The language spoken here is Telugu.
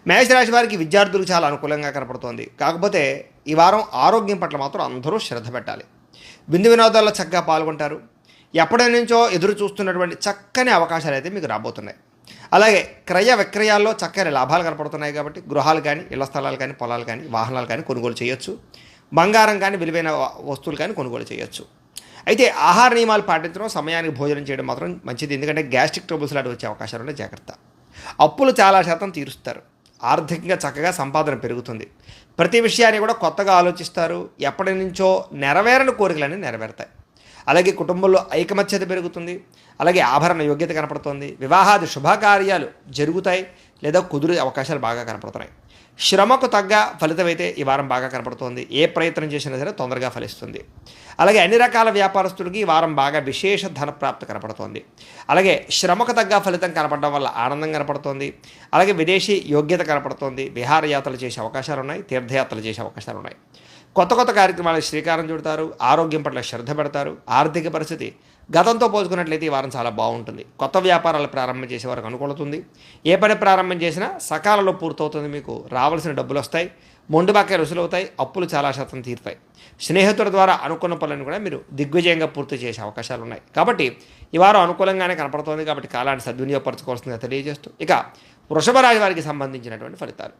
మేషరాశి వారికి విద్యార్థులకు చాలా అనుకూలంగా కనపడుతోంది. కాకపోతే ఈ వారం ఆరోగ్యం పట్ల మాత్రం అందరూ శ్రద్ధ పెట్టాలి. విందు వినోదాల్లో చక్కగా పాల్గొంటారు. ఎప్పటి నుంచో ఎదురు చూస్తున్నటువంటి చక్కని అవకాశాలు అయితే మీకు రాబోతున్నాయి. అలాగే క్రయ విక్రయాల్లో చక్కని లాభాలు కనపడుతున్నాయి కాబట్టి గృహాలు కానీ, ఇళ్ల స్థలాలు కానీ, పొలాలు కానీ, వాహనాలు కానీ కొనుగోలు చేయొచ్చు. బంగారం కానీ, విలువైన వస్తువులు కానీ కొనుగోలు చేయొచ్చు. అయితే ఆహార నియమాలు పాటించడం, సమయానికి భోజనం చేయడం మాత్రం మంచిది. ఎందుకంటే గ్యాస్ట్రిక్ ట్రబుల్స్ లాంటి వచ్చే అవకాశాలు ఉన్నాయి, జాగ్రత్త. అప్పులు చాలా శాతం తీరుస్తారు. ఆర్థికంగా చక్కగా సంపాదన పెరుగుతుంది. ప్రతి విషయాన్ని కూడా కొత్తగా ఆలోచిస్తారు. ఎప్పటి నుంచో నెరవేరని కోరికలన్నీ నెరవేరుతాయి. అలాగే కుటుంబంలో ఐకమత్యత పెరుగుతుంది. అలాగే ఆభరణ యోగ్యత కనపడుతుంది. వివాహాది శుభకార్యాలు జరుగుతాయి లేదా కుదురు అవకాశాలు బాగా కనపడుతున్నాయి. శ్రమకు తగ్గ ఫలితమైతే ఈ వారం బాగా కనపడుతోంది. ఏ ప్రయత్నం చేసినా సరే తొందరగా ఫలిస్తుంది. అలాగే అన్ని రకాల వ్యాపారస్తుడికి ఈ వారం బాగా విశేష ధనప్రాప్తి కనపడుతోంది. అలాగే శ్రమకు తగ్గ ఫలితం కనపడడం వల్ల ఆనందం కనపడుతోంది. అలాగే విదేశీ యోగ్యత కనపడుతోంది. విహారయాత్రలు చేసే అవకాశాలు ఉన్నాయి. తీర్థయాత్రలు చేసే అవకాశాలు ఉన్నాయి. కొత్త కొత్త కార్యక్రమాలకు శ్రీకారం చుడతారు. ఆరోగ్యం పట్ల శ్రద్ధ పెడతారు. ఆర్థిక పరిస్థితి గతంతో పోల్చుకున్నట్లయితే ఈ వారం చాలా బాగుంటుంది. కొత్త వ్యాపారాలు ప్రారంభం చేసే వారికి అనుకూలతుంది. ఏ పని ప్రారంభం చేసినా సకాలంలో పూర్తవుతుంది. మీకు రావాల్సిన డబ్బులు వస్తాయి. మొండి బాక్య రుసులు అవుతాయి. అప్పులు చాలా శాతం తీరుతాయి. స్నేహితుల ద్వారా అనుకున్న పనులను కూడా మీరు దిగ్విజయంగా పూర్తి చేసే అవకాశాలు ఉన్నాయి. కాబట్టి ఈ వారం అనుకూలంగానే కనపడుతోంది. కాబట్టి కాలాన్ని సద్వినియోగపరచుకోవాల్సిందిగా తెలియజేస్తూ ఇక వృషభ రాశి వారికి సంబంధించినటువంటి ఫలితాలు.